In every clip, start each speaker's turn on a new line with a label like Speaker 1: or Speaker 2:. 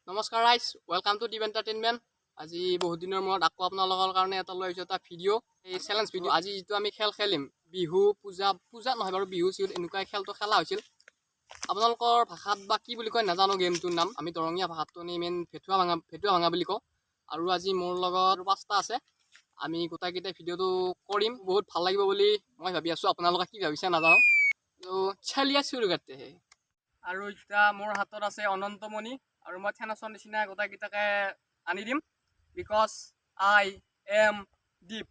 Speaker 1: নমস্কাৰ ৰাইজ, welcome to Depp entertainment. আজি বহুত দিনৰ মূৰত আকৌ আপোনালোকৰ কাৰণে এটা লৈ আহিছোঁ এটা ভিডিঅ', এই চেলেঞ্জ ভিডিঅ'। আজি যিটো আমি খেলিম, বিহু পূজা নহয় বাৰু, বিহু চিহুত এনেকুৱা খেলটো খেলা হৈছিল। আপোনালোকৰ ভাষাত বা কি বুলি কয় নাজানো গেমটোৰ নাম। আমি দৰঙীয়া ভাষাটো মেইন ভেটুৱা ভাঙা বুলি কওঁ। আৰু আজি মোৰ লগত 5টা আছে। আমি গোটেইকেইটাই ভিডিঅ'টো কৰিম, বহুত ভাল লাগিব বুলি মই ভাবি আছোঁ। আপোনালোকে কি ভাবিছে নাজানো। তো চলিয়ে শুৰু কৰতে হে। আৰু এতিয়া মোৰ হাতত আছে অনন্তমণি, আৰু মই থেনাছৰ নিচিনা গোটেইকেইটাকে আনি দিম। Because I am deep.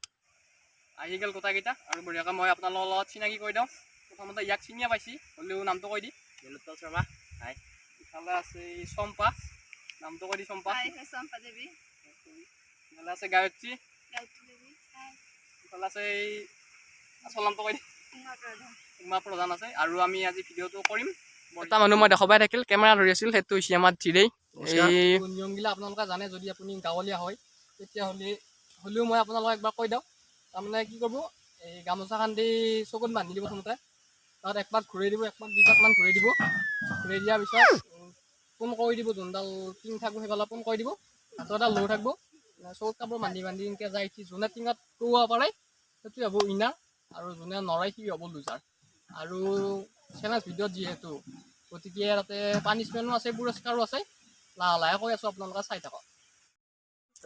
Speaker 1: আহি গ'ল গোটেইকেইটা, আৰু বঢ়িয়াকৈ মই আপোনালোকৰ লগত চিনাকি কৰি দিওঁ। প্ৰথমতে ইয়াক চিনিয়ে পাইছি, হ'লেও নামটো কৈ দি। নীলোৎপল শৰ্মা। হাই। ইফালে আছে চম্পা, নামটো কৈ দি চম্পা।
Speaker 2: চম্পা দেৱী।
Speaker 1: ইফালে আছে গায়ত্ৰী। ইফালে আছে আচল নামটো কৈ দি। উমা প্ৰধান আছে। আৰু আমি আজি ভিডিঅ'টো কৰিম। এটা মানুহ মই দেখাবাই থাকিল, কেমেৰা ধৰি আছিল, সেইটো হৈছে আমাৰ ধীৰেই। এই নিয়মবিলাক আপোনালোকে জানে। যদি আপুনি গাঁৱলীয়া হয় হ'লেও মই আপোনালোকক একবাৰ কৈ দিওঁ। তাৰমানে কি কৰিব, এই গামোচাখন দি চকুত বান্ধি দিব। প্ৰথমতে তাত একপাক ঘূৰাই দিব, একপাক দুপাকমান ঘূৰাই দিব। ঘূৰাই দিয়াৰ পিছত পোন কৰি দিব, যোনডাল টিং থাকিব সেইফালে পোন কৰি দিব। হাতত এডাল লো থাকিব, চকুত কাপোৰ বান্ধি এনেকৈ যায়। যোনে টিঙত কোবাব পাৰে সেইটো হ'ব উইনাৰ, আৰু যোনে নৰাই সি হ'ব লুজাৰ। আৰু চেলেঞ্জ ভিডিঅ'ত যিহেতু, গতিকে তাতে পানিছমেণ্টো আছে, পুৰস্কাৰো আছে। লাহে কৈ আছোঁ, আপোনালোকে চাই থাকক।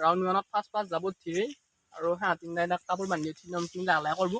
Speaker 1: ৰাউণ্ড 1ত ফাৰ্ষ্ট যাব ধীৰেই, আৰু সিহঁত তিনিটাই কাপোৰ বান্ধি নিয়মখিনি লাহে কৰিব।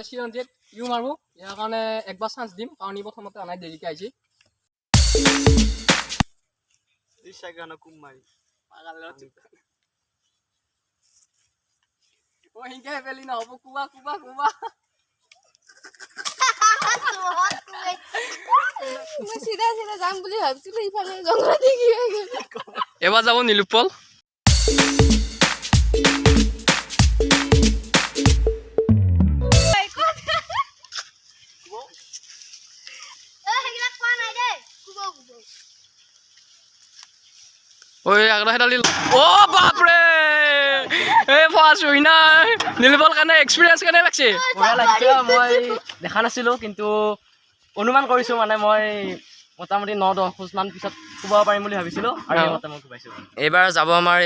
Speaker 1: চিৰঞ্জিত ইউ মাৰিব, ইয়াৰ কাৰণে একবাৰ চান্স দিম, কাৰণ ই প্ৰথমতে অনাই দেৰিকৈ আহিছে। সিংহে পেলি নহ'ব, কোবা।
Speaker 2: যাম বুলি ভাবিছিলো, ইফালে জংঘল দেখি
Speaker 1: এবাৰ যাব নীলোৎপল। ঐ আগতে সেইডাল অ' বাপৰে, এই ফাৰ্ষ্ট উইনাৰ নীলোৎপল। কাৰণে এক্সপিৰিয়েঞ্চ কেনে লাগছে?
Speaker 3: বঢ়িয়া লাগিছে। মই দেখা নাছিলোঁ, কিন্তু অনুমান কৰিছোঁ। মানে মই মোটামুটি 9-10 খোজমান পিছত কোবাব পাৰিম বুলি ভাবিছিলোঁ, আৰু সেইমতে মই কোবাইছোঁ।
Speaker 4: এইবাৰ যাব আমাৰ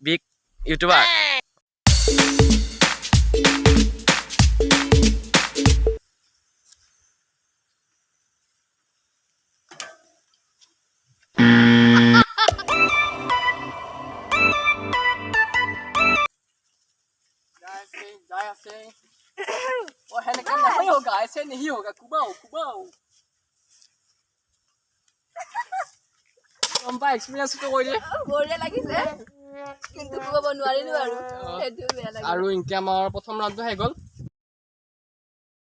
Speaker 4: বিগ ইউটিউবাৰ
Speaker 2: বঢ়িয়া লাগিছে, কিন্তু কোবাব নোৱাৰিলো আৰু সেইটো বেয়া লাগিল।
Speaker 1: আৰু এনেকৈ আমাৰ প্ৰথম ৰাউণ্ডটো শেষ গ'ল।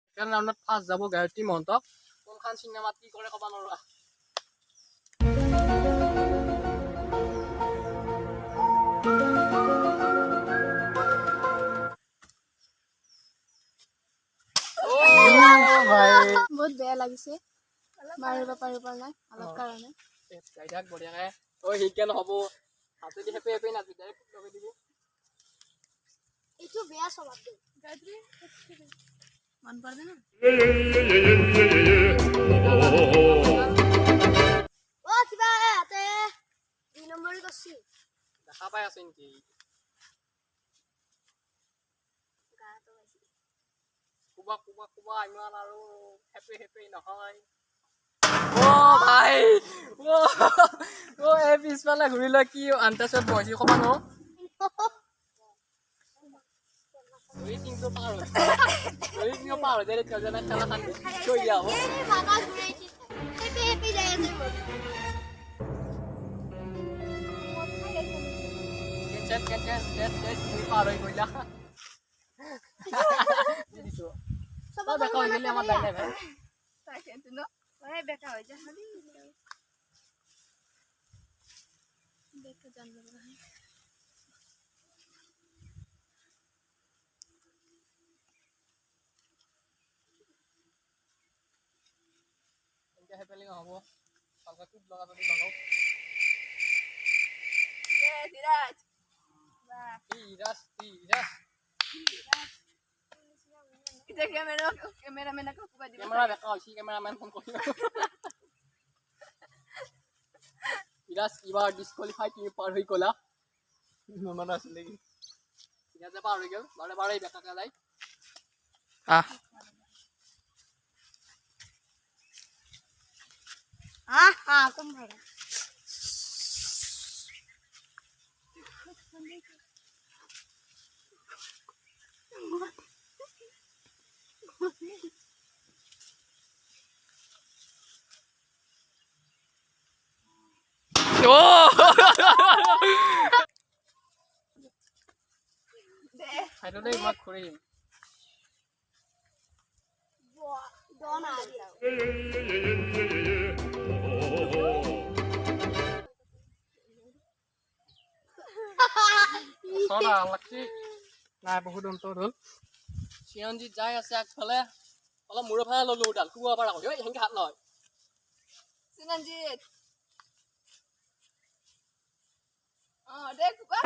Speaker 1: ছেকেণ্ড ৰাউণ্ডত ফাৰ্ষ্ট যাব গায়ত্ৰী মহন্ত। কোনখন চিনেমাত কি কৰে ক'ব নোৱাৰা।
Speaker 2: বহুত বেয়া লাগিছে, মাৰিব পাৰিব নাই অলপ কাৰণে।
Speaker 1: বঢ়িয়াকে শিকে নহ'ব, হাতেদি হেপি নাচি ডাইৰেক্ট লগাই দিব।
Speaker 2: এইটো বেয়া স্বভাৱ দেই। মন পৰে না অ কিবা হাতে 2 নম্বৰী কৰছি,
Speaker 1: দেখা পাই আছে নেকি? কুবা ইমান আৰু হেপি নহয়। অ' ভাই, এই পিছফালে ঘূৰি লৈ কি আনটাচত বহিছি ক'ব নোৱাৰো। পাৰ হৈ যায় খেলা খান থৈ দিয়া হ'ব। তুমি পাৰ হৈ গ'লা দেখা হৈ গ'লে আমাৰ দাই নাই ভাই
Speaker 2: তাকেতো ন বেকা হৈ যায় খালি বেকা জানব নহয়
Speaker 1: এনেকৈ হেপেলি নহ'ব ভালকৈ খুব লগা যদি লগাও
Speaker 2: ধীৰাজ এতিয়া কেমেৰামেনক কোৱা দিব
Speaker 1: কেমেৰা দেখা হৈছে কেমেৰামেন ফোন কৰিব বিৰাজ ইবাৰ ডিছকুৱালিফাই তুমি পাৰ হৈ গ'লা নমানা আছিল নেকি যে পাৰ হৈ গ'ল বাৰে বাৰে বেকাকে যায়
Speaker 2: কম ভাড়া
Speaker 1: খাইটোতে ইমান কৰিম নাই বহুত অন্তৰ হ'ল চিৰঞ্জিত যাই আছে আগফালে অলপ মূৰৰ ফালে ল'লো ডাল কোব পৰা কৈছে সেনেকৈ হাত লয়
Speaker 2: চিৰঞ্জিত দে কোৱা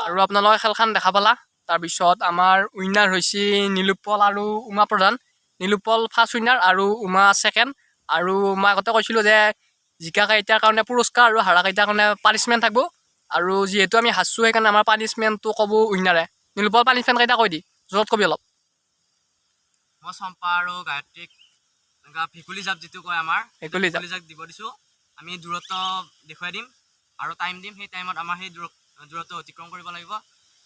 Speaker 1: আৰু আপোনালোকে খেলখন দেখা পালা তাৰপিছত আমাৰ উইনাৰ হৈছে নীলোৎপল আৰু উমা প্ৰধান নীলোৎপল ফাৰ্ষ্ট উইনাৰ আৰু উমা ছেকেণ্ড আৰু মই আগতে কৈছিলোঁ যে জিকা কেইটাৰ কাৰণে পুৰস্কাৰ আৰু হাৰা কেইটাৰ কাৰণে পানিছমেণ্ট থাকিব আৰু যিহেতু আমি হাৰছোঁ সেইকাৰণে আমাৰ পানিছমেণ্টটো ক'ব উইনাৰে নীলোৎপল পানিছমেণ্ট কেইটা কৈ দি জোৰত কবি অলপ
Speaker 3: মই চম্পা আৰু গায়ত্ৰীক ভেকুলী জাপ যিটো কয় আমাৰ
Speaker 1: ভেকুলী জাপ
Speaker 3: দিব দিছোঁ আমি দূৰত্ব দেখুৱাই দিম আৰু টাইম দিম সেই টাইমত আমাৰ সেই দূৰত্ব অতিক্ৰম কৰিব লাগিব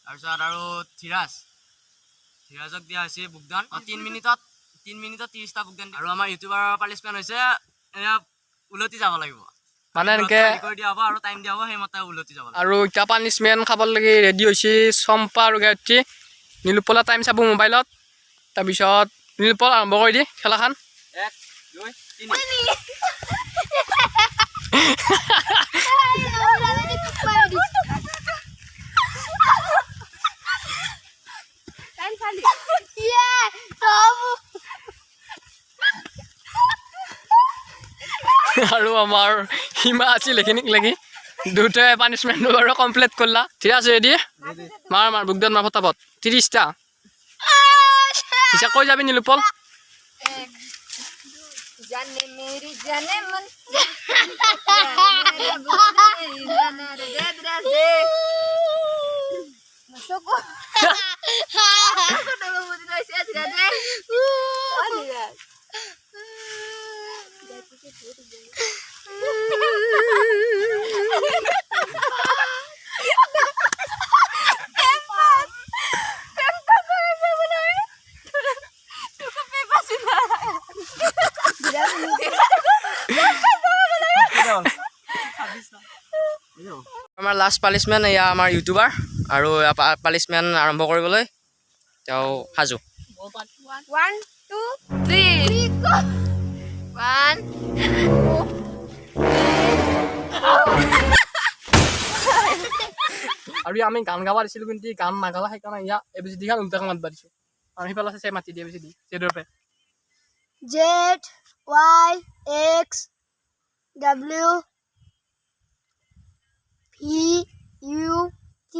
Speaker 3: তাৰপিছত আৰু ধীৰাজক দিয়া হৈছে বুকদান 3 মিনিটত 30টা বুকদান আৰু আমাৰ ইউটিউবাৰৰ পানিছমেণ্ট হৈছে এয়া উলটি যাব লাগিব
Speaker 1: মানে এনেকৈ
Speaker 3: কৰি দিয়া হ'ব আৰু টাইম দিয়া হ'ব সেইমতে উলটি যাব লাগিব
Speaker 1: আৰু এতিয়া পানিছমেণ্ট খাব লাগি ৰেডি হৈছে চম্পা আৰু গায়ত্ৰী নীলোৎপলৰ টাইম চাব মোবাইলত তাৰপিছত নীলোৎপল আৰম্ভ কৰি দি খেলাখন
Speaker 3: 1 2 3
Speaker 1: আৰু আমাৰ সীমা আছিল এইখিনিক লাগি দুটাই পানিছমেণ্টটো বাৰু কমপ্লিট কৰিলা ঠিক আছে ৰেডি মাৰ বুকদান মাৰ ফটাফট 30টা হিচাপ কৈ যাবি নীলোৎপল
Speaker 2: जाने मेरी जाने मन
Speaker 4: আমাৰ লাষ্ট পানিছমেণ্ট এয়া আমাৰ ইউটিউবাৰ আৰু পানিছমেণ্ট আৰম্ভ কৰিবলৈ তেওঁ সাজু
Speaker 2: 1 2 3 1
Speaker 1: আৰু আমি গান গাব দিছিলোঁ কিন্তু গান নাগালা সেইকাৰণে ইয়াত এবিচিডি গান উল্টাকৈ মাতিব দিছোঁ আৰু সেইফালে আছে মাতি দিয়ে এবিচিডি জেডৰ পে
Speaker 5: Z Y X W P U T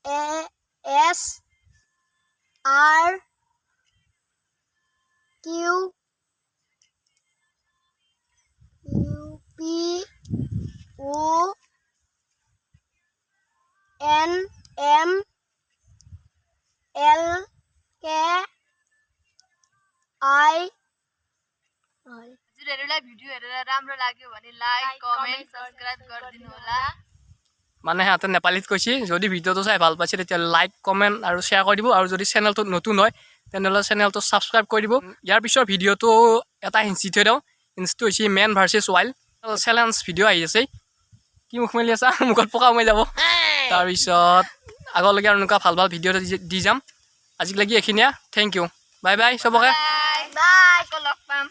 Speaker 5: A S R Q U P O N M L K I
Speaker 2: हजुरहरूलाई भिडियो हेरेर राम्रो लाग्यो भने लाइक कमेन्ट सब्स्क्राइब गरिदिनु होला
Speaker 1: মানে সিহঁতে নেপালীত কৈছে যদি ভিডিঅ'টো চাই ভাল পাইছে তেতিয়াহ'লে লাইক কমেণ্ট আৰু শ্বেয়াৰ কৰি দিব আৰু যদি চেনেলটো নতুন হয় তেনেহ'লে চেনেলটো ছাবস্ক্ৰাইব কৰি দিব ইয়াৰ পিছৰ ভিডিঅ'টো এটা হিঞ্চি থৈ দিওঁ হিঞ্চিটো হৈছে Man versus Wild challenge video' আহি আছে কি মুখ মেলি আছা মুখত পকা সোমাই যাব তাৰপিছত আগলৈকে আৰু এনেকুৱা ভাল ভাল ভিডিঅ' দি যাম আজিলৈকে এইখিনিয়ে থেংক ইউ বাই বাই চবকে
Speaker 2: বাই লগ পাম